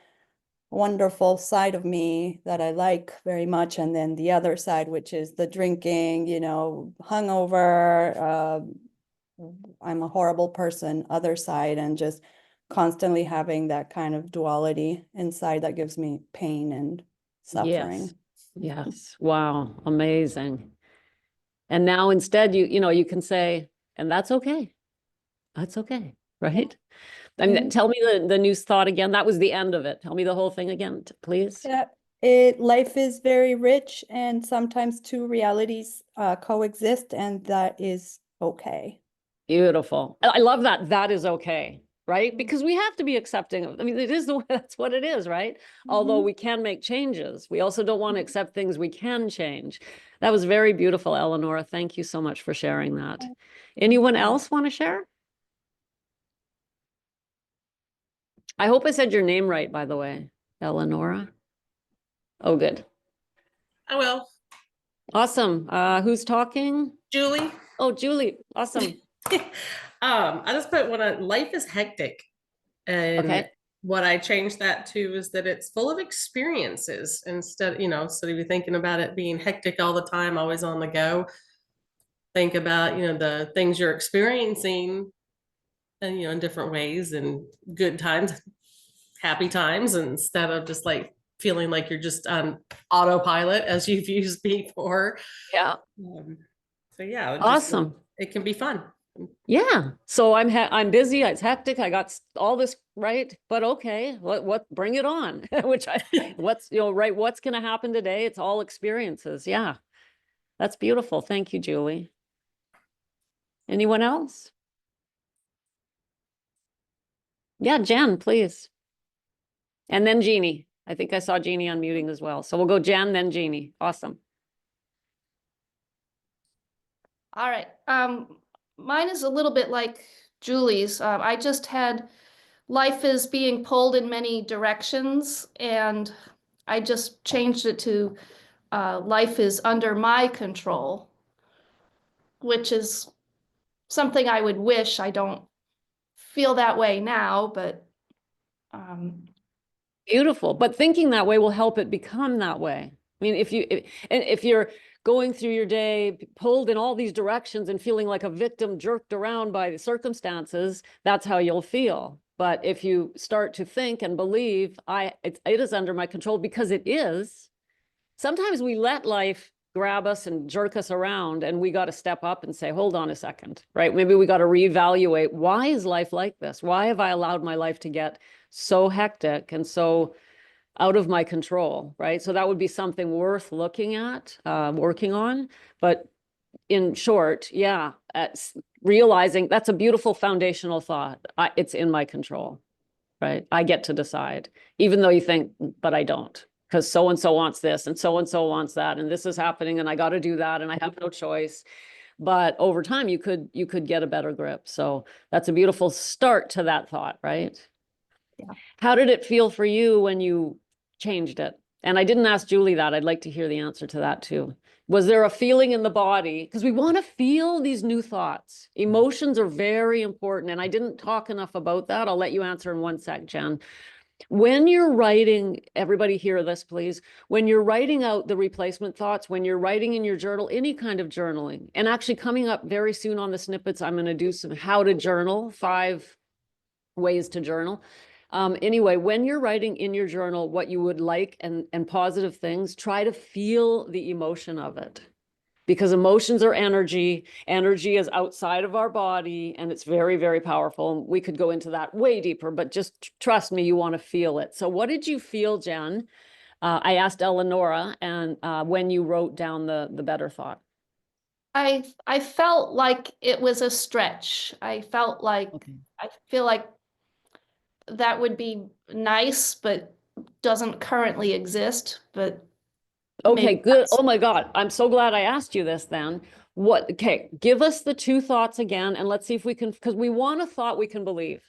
[SPEAKER 2] wonderful side of me that I like very much, and then the other side, which is the drinking, hungover, I'm a horrible person, other side, and just constantly having that kind of duality inside that gives me pain and
[SPEAKER 1] Yes.
[SPEAKER 2] suffering.
[SPEAKER 1] Yes. Wow. Amazing. And now instead you can say, and that's okay. That's okay.
[SPEAKER 2] Yeah.
[SPEAKER 1] Right? I mean,
[SPEAKER 2] Mhm.
[SPEAKER 1] tell me the news thought again. That was the end of it. Tell me the whole thing again, please.
[SPEAKER 2] Yeah. Life is very rich, and sometimes two realities coexist, and that is okay.
[SPEAKER 1] Beautiful. I love that. That is okay, right? Because we have to be accepting of, I mean, it is the way, that's what it is, right? Although
[SPEAKER 2] Mhm.
[SPEAKER 1] we can make changes, we also don't want to accept things we can change. That was very beautiful, Eleonora. Thank you so much for sharing that. Anyone
[SPEAKER 2] Okay.
[SPEAKER 1] else want to share? I hope I said your name right, by the way, Eleonora. Oh, good.
[SPEAKER 3] I will.
[SPEAKER 1] Awesome. Who's talking?
[SPEAKER 3] Julie.
[SPEAKER 1] Oh, Julie. Awesome.
[SPEAKER 3] I just put life is hectic. And
[SPEAKER 1] Okay.
[SPEAKER 3] what I changed that to is that it's full of experiences instead of you thinking about it being hectic all the time, always on the go. Think about, the things you're experiencing and, in different ways and good times, happy times, instead of just like feeling like you're just on autopilot as you've used before.
[SPEAKER 1] Yeah.
[SPEAKER 3] Um, so yeah,
[SPEAKER 1] Awesome.
[SPEAKER 3] it can be fun.
[SPEAKER 1] Yeah. So I'm busy. It's hectic. I got all this right, but okay. What bring it on? Which I what's right, what's going to happen today? It's all experiences. Yeah. That's beautiful. Thank you, Julie. Anyone else? Yeah, Jen, please. And then Jeannie. I think I saw Jeannie unmuting as well. So we'll go Jen, then Jeannie. Awesome.
[SPEAKER 4] All right. Mine is a little bit like Julie's. I just had life is being pulled in many directions, and I just changed it to life is under my control, which is something I would wish. I don't feel that way now, but um,
[SPEAKER 1] Beautiful. But thinking that way will help it become that way. I mean, if you're going through your day pulled in all these directions and feeling like a victim jerked around by the circumstances, that's how you'll feel. But if you start to think and believe, it is under my control because it is. Sometimes we let life grab us and jerk us around, and we got to step up and say, hold on a second, right? Maybe we got to reevaluate, why is life like this? Why have I allowed my life to get so hectic and so out of my control, right? So that would be something worth looking at, working on. But in short, yeah, realizing that's a beautiful foundational thought. It's in my control, right? I get to decide, even though you think, but I don't, because so-and-so wants this and so-and-so wants that, and this is happening and I got to do that and I have no choice. But over time you could get a better grip. So that's a beautiful start to that thought, right?
[SPEAKER 2] Yeah.
[SPEAKER 1] How did it feel for you when you changed it? And I didn't ask Julie that. I'd like to hear the answer to that too. Was there a feeling in the body? Because we want to feel these new thoughts. Emotions are very important. And I didn't talk enough about that. I'll let you answer in one sec, Jen. When you're writing, everybody hear this, please. When you're writing out the replacement thoughts, when you're writing in your journal, any kind of journaling, and actually coming up very soon on the snippets, I'm going to do some how to journal, 5 ways to journal. Anyway, when you're writing in your journal what you would like and positive things, try to feel the emotion of it. Because emotions are energy. Energy is outside of our body and it's very, very powerful. We could go into that way deeper, but just trust me, you want to feel it. So what did you feel, Jen? I asked Eleonora, and when you wrote down the better thought.
[SPEAKER 4] I felt like it was a stretch. I felt like,
[SPEAKER 1] Okay.
[SPEAKER 4] I feel like that would be nice, but doesn't currently exist, but
[SPEAKER 1] Okay,
[SPEAKER 4] maybe
[SPEAKER 1] good.
[SPEAKER 4] that's-
[SPEAKER 1] Oh my God. I'm so glad I asked you this then. Okay, give us the 2 thoughts again, and let's see if we can, because we want a thought we can believe.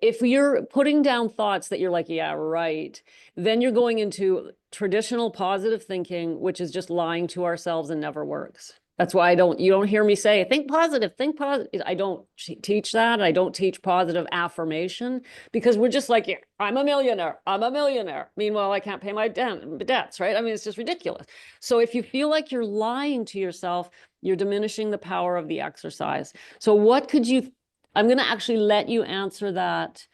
[SPEAKER 1] If you're putting down thoughts that you're like, yeah, right, then you're going into traditional positive thinking, which is just lying to ourselves and never works. That's why you don't hear me say, think positive, think positive. I don't teach that. I don't teach positive affirmation because we're just like, yeah, I'm a millionaire. I'm a millionaire. Meanwhile, I can't pay my debts, right? I mean, it's just ridiculous. So if you feel like you're lying to yourself, you're diminishing the power of the exercise. So what could you, I'm going to actually let you answer that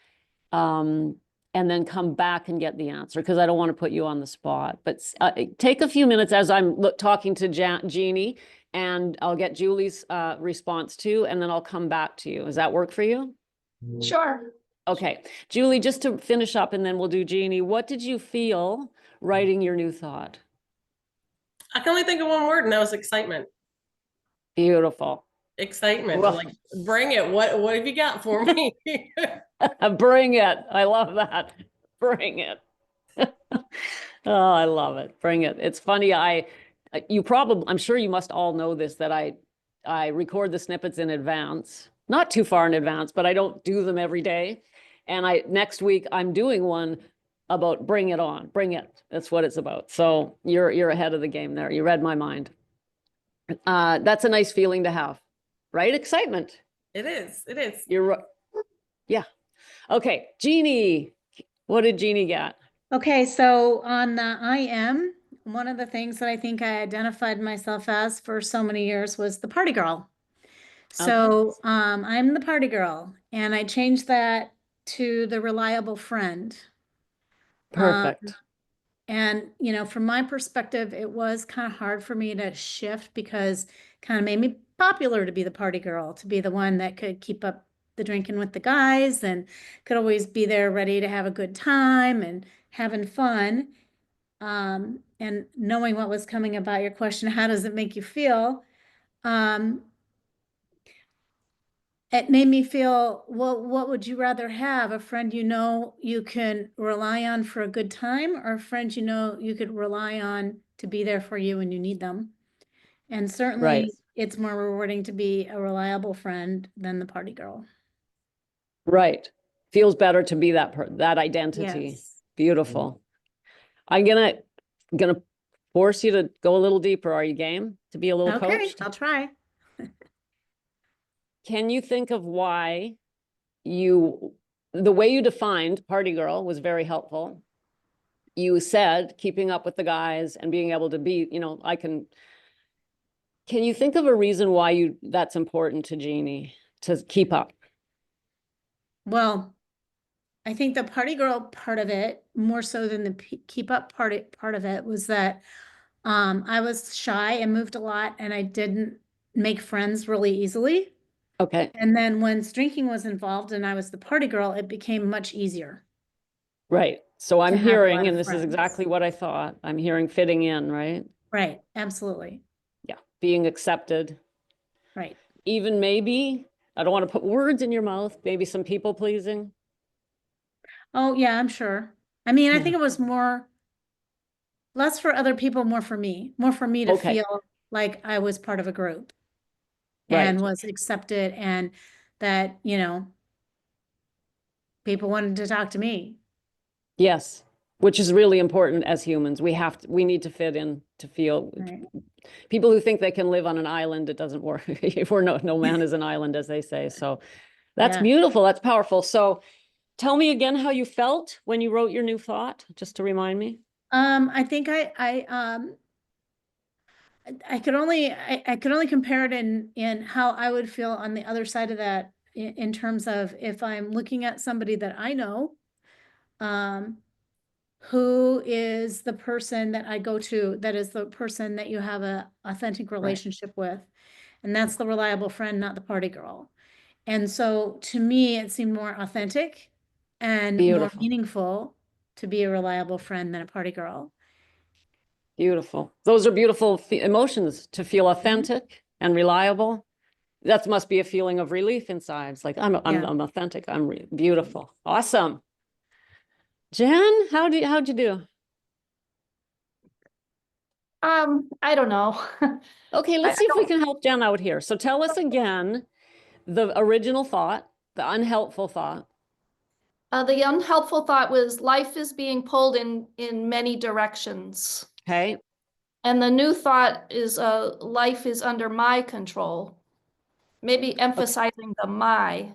[SPEAKER 1] and then come back and get the answer because I don't want to put you on the spot. But take a few minutes as I'm talking to Jeannie, and I'll get Julie's response too, and then I'll come back to you. Does that work for you?
[SPEAKER 4] Sure.
[SPEAKER 1] Okay. Julie, just to finish up and then we'll do Jeannie. What did you feel writing your new thought?
[SPEAKER 3] I can only think of one word, and that was excitement.
[SPEAKER 1] Beautiful.
[SPEAKER 3] Excitement.
[SPEAKER 1] Well,
[SPEAKER 3] Like, bring it. What have you got for me?
[SPEAKER 1] bring it. I love that. Bring it. Oh, I love it. Bring it. It's funny. I'm sure you must all know this, that I record the snippets in advance, not too far in advance, but I don't do them every day. And next week I'm doing one about bring it on, bring it. That's what it's about. So you're ahead of the game there. You read my mind. That's a nice feeling to have, right? Excitement.
[SPEAKER 3] It is. It is.
[SPEAKER 1] You're right. Yeah. Okay. Jeannie, what did Jeannie get?
[SPEAKER 5] Okay, so on the I am, one of the things that I think I identified myself as for so many years was the party girl. So I'm the party girl, and I changed that to the reliable friend.
[SPEAKER 1] Perfect.
[SPEAKER 5] And, you know, from my perspective, it was kind of hard for me to shift because kind of made me popular to be the party girl, to be the one that could keep up the drinking with the guys and could always be there ready to have a good time and having fun. And knowing what was coming about your question, how does it make you feel? It made me feel, well, what would you rather have? A friend you know you can rely on for a good time, or a friend you know you could rely on to be there for you when you need them? And
[SPEAKER 1] Right.
[SPEAKER 5] certainly it's more rewarding to be a reliable friend than the party girl.
[SPEAKER 1] Right. Feels better to be that identity.
[SPEAKER 5] Yes.
[SPEAKER 1] Beautiful. I'm gonna force you to go a little deeper. Are you game to be a little
[SPEAKER 5] Okay,
[SPEAKER 1] coached?
[SPEAKER 5] I'll try.
[SPEAKER 1] Can you think of why the way you defined party girl was very helpful. You said keeping up with the guys and being able to be, can you think of a reason why that's important to Jeannie to keep up?
[SPEAKER 5] Well, I think the party girl part of it, more so than the keep up part of it, was that I was shy and moved a lot, and I didn't make friends really easily.
[SPEAKER 1] Okay.
[SPEAKER 5] And then when drinking was involved and I was the party girl, it became much easier.
[SPEAKER 1] Right. So I'm
[SPEAKER 5] To have a lot
[SPEAKER 1] hearing,
[SPEAKER 5] of
[SPEAKER 1] and this is
[SPEAKER 5] friends.
[SPEAKER 1] exactly what I thought, I'm hearing fitting in, right?
[SPEAKER 5] Right, absolutely.
[SPEAKER 1] Yeah. being accepted,
[SPEAKER 5] Right.
[SPEAKER 1] even maybe, I don't want to put words in your mouth, maybe some people pleasing.
[SPEAKER 5] Oh, yeah, I'm sure. I mean, I
[SPEAKER 1] Yeah.
[SPEAKER 5] think it was less for other people, more for me to
[SPEAKER 1] Okay.
[SPEAKER 5] feel like I was part of a group
[SPEAKER 1] Right.
[SPEAKER 5] and was accepted, and that, people wanted to talk to me.
[SPEAKER 1] Yes. Which is really important as humans. We need to fit in to feel.
[SPEAKER 5] Right.
[SPEAKER 1] People who think they can live on an island, it doesn't work. No man is an island, as they say. So that's
[SPEAKER 5] Yeah.
[SPEAKER 1] beautiful. That's powerful. So tell me again how you felt when you wrote your new thought, just to remind me.
[SPEAKER 5] I think I could only compare it in how I would feel on the other side of that, in terms of if I'm looking at somebody that I know, who is the person that I go to, that is the person that you have a authentic relationship with. And that's the reliable friend, not the party girl. And so to me, it seemed more authentic and more
[SPEAKER 1] Beautiful.
[SPEAKER 5] meaningful to be a reliable friend than a party girl.
[SPEAKER 1] Beautiful. Those are beautiful emotions, to feel authentic and reliable. That must be a feeling of relief inside. It's like, I'm
[SPEAKER 5] Yeah.
[SPEAKER 1] authentic. Beautiful. Awesome. Jen, how'd you do?
[SPEAKER 4] I don't know.
[SPEAKER 1] Okay, let's see if we can help Jen out here. So tell us again the original thought, the unhelpful thought.
[SPEAKER 4] The unhelpful thought was life is being pulled in many directions.
[SPEAKER 1] Okay.
[SPEAKER 4] And the new thought is life is under my control. Maybe emphasizing the my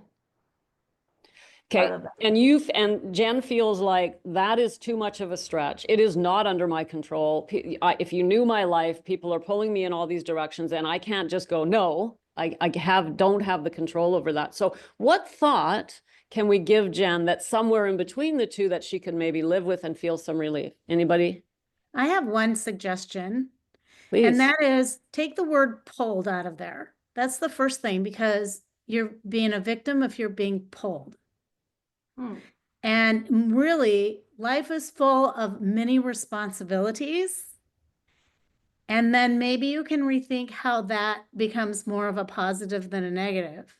[SPEAKER 4] part
[SPEAKER 1] Okay.
[SPEAKER 4] of that.
[SPEAKER 1] And Jen feels like that is too much of a stretch. It is not under my control. If you knew my life, people are pulling me in all these directions, and I can't just go, no, don't have the control over that. So what thought can we give Jen that's somewhere in between the two that she can maybe live with and feel some relief? Anybody?
[SPEAKER 5] I have one suggestion,
[SPEAKER 1] Please.
[SPEAKER 5] and that is take the word pulled out of there. That's the first thing, because you're being a victim if you're being pulled. And really, life is full of many responsibilities. And then maybe you can rethink how that becomes more of a positive than a negative.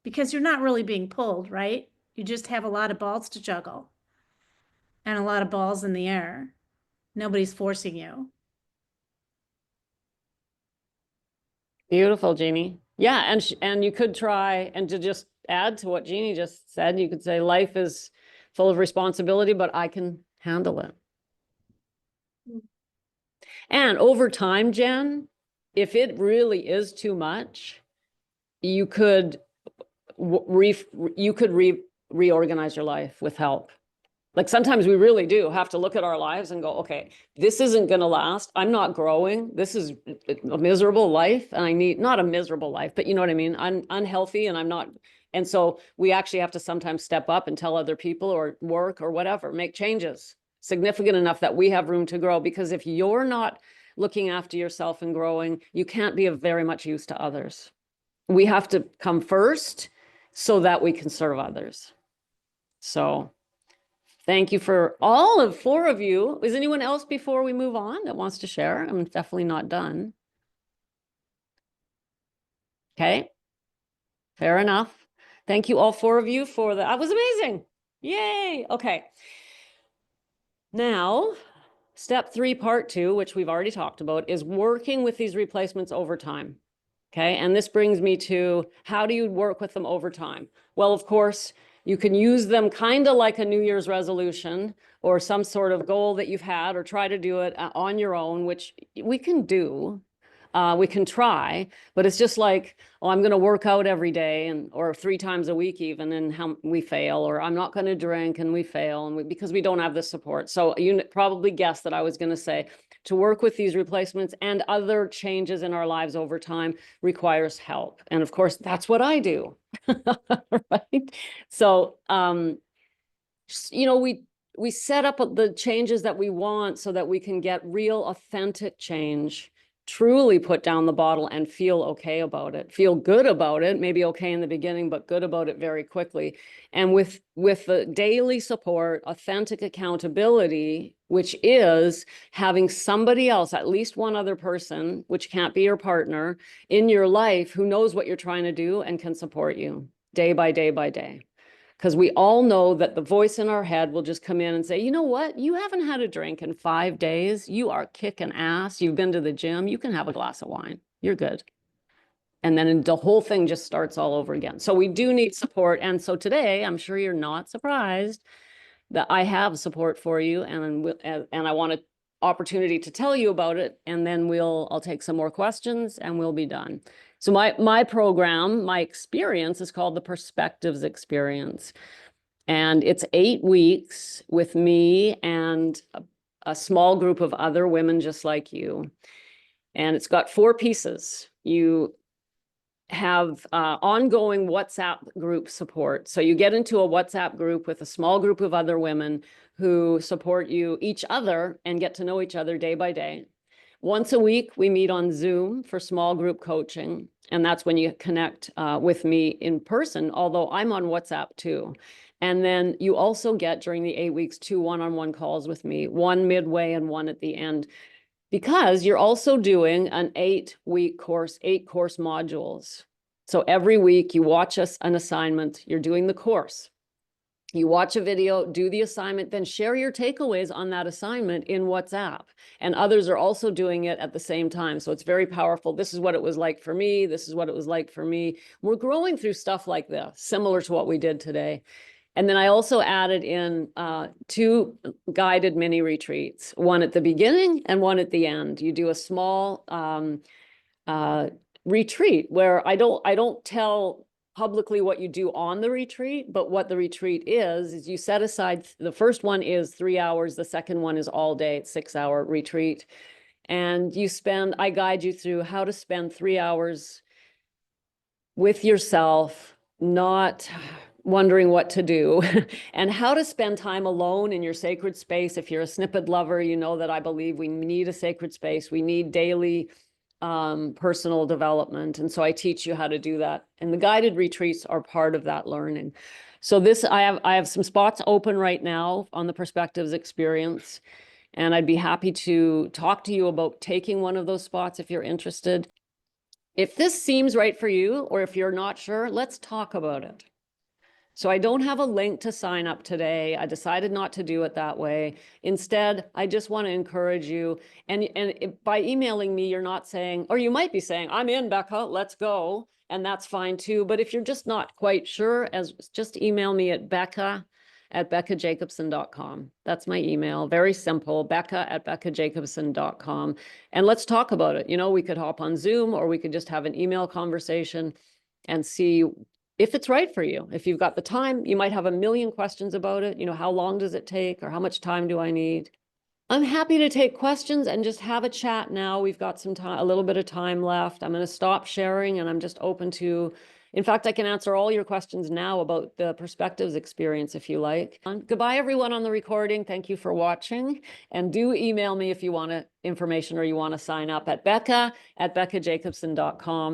[SPEAKER 5] Because you're not really being pulled, right? You just have a lot of balls to juggle and a lot of balls in the air. Nobody's forcing you.
[SPEAKER 1] Beautiful, Jeannie. Yeah, and you could try, and to just add to what Jeannie just said, you could say life is full of responsibility, but I can handle it. And over time, Jen, if it really is too much, you could reorganize your life with help. Like sometimes we really do have to look at our lives and go, okay, this isn't going to last. I'm not growing. This is a miserable life. And I need, not a miserable life, but you know what I mean? I'm unhealthy and I'm not. And so we actually have to sometimes step up and tell other people or work or whatever, make changes significant enough that we have room to grow. Because if you're not looking after yourself and growing, you can't be of very much use to others. We have to come first so that we can serve others. So thank you for all of 4 of you. Is anyone else before we move on that wants to share? I'm definitely not done. Okay. Fair enough. Thank you all 4 of you for that was amazing. Yay. Okay. Now, step 3, part 2, which we've already talked about, is working with these replacements over time. Okay. And this brings me to, how do you work with them over time? Well, of course, you can use them kind of like a New Year's resolution or some sort of goal that you've had, or try to do it on your own, which we can do. We can try, but it's just like, oh, I'm going to work out every day or 3 times a week even, and how we fail, or I'm not going to drink and we fail, and because we don't have the support. So you probably guessed that I was going to say, to work with these replacements and other changes in our lives over time requires help. And of course, that's what I do. Right? So, we set up the changes that we want so that we can get real authentic change truly put down the bottle and feel okay about it, feel good about it, maybe okay in the beginning, but good about it very quickly. And with the daily support, authentic accountability, which is having somebody else, at least one other person, which can't be your partner, in your life who knows what you're trying to do and can support you day by day by day. Because we all know that the voice in our head will just come in and say, you know what? You haven't had a drink in 5 days. You are kicking ass. You've been to the gym. You can have a glass of wine. You're good. And then the whole thing just starts all over again. So we do need support. And so today, I'm sure you're not surprised that I have support for you. And I want an opportunity to tell you about it. And then I'll take some more questions and we'll be done. So my program, my experience is called the Perspectives Experience. And it's 8 weeks with me and a small group of other women just like you. And it's got 4 pieces. You have ongoing WhatsApp group support. So you get into a WhatsApp group with a small group of other women who support each other and get to know each other day by day. Once a week, we meet on Zoom for small group coaching. And that's when you connect with me in person, although I'm on WhatsApp too. And then you also get during the 8 weeks 2 one-on-one calls with me, 1 midway and 1 at the end, because you're also doing an 8-week course, 8 course modules. So every week you watch an assignment, you're doing the course. You watch a video, do the assignment, then share your takeaways on that assignment in WhatsApp. And others are also doing it at the same time. So it's very powerful. This is what it was like for me. This is what it was like for me. We're growing through stuff like this, similar to what we did today. And then I also added in 2 guided mini retreats, 1 at the beginning and 1 at the end. You do a small retreat where I don't tell publicly what you do on the retreat, but what the retreat is you set aside, the first one is 3 hours, the second one is all day, it's 6-hour retreat. And I guide you through how to spend 3 hours with yourself, not wondering what to do, and how to spend time alone in your sacred space. If you're a snippet lover, you know that I believe we need a sacred space. We need daily personal development. And so I teach you how to do that. And the guided retreats are part of that learning. So I have some spots open right now on the Perspectives Experience. And I'd be happy to talk to you about taking one of those spots if you're interested. If this seems right for you, or if you're not sure, let's talk about it. So I don't have a link to sign up today. I decided not to do it that way. Instead, I just want to encourage you. And by emailing me, you're not saying, or you might be saying, I'm in, Becca, let's go. And that's fine too. But if you're just not quite sure, just email me at Becca@BeccaJacobson.com. That's my email. Very simple, Becca@BeccaJacobson.com. And let's talk about it. We could hop on Zoom, or we could just have an email conversation and see if it's right for you. If you've got the time, you might have a million questions about it. How long does it take, or how much time do I need? I'm happy to take questions and just have a chat now. We've got some time, a little bit of time left. I'm going to stop sharing, and I'm just open to, in fact, I can answer all your questions now about the Perspectives Experience if you like. Goodbye, everyone on the recording. Thank you for watching. And do email me if you want information or you want to sign up at Becca@BeccaJacobson.com.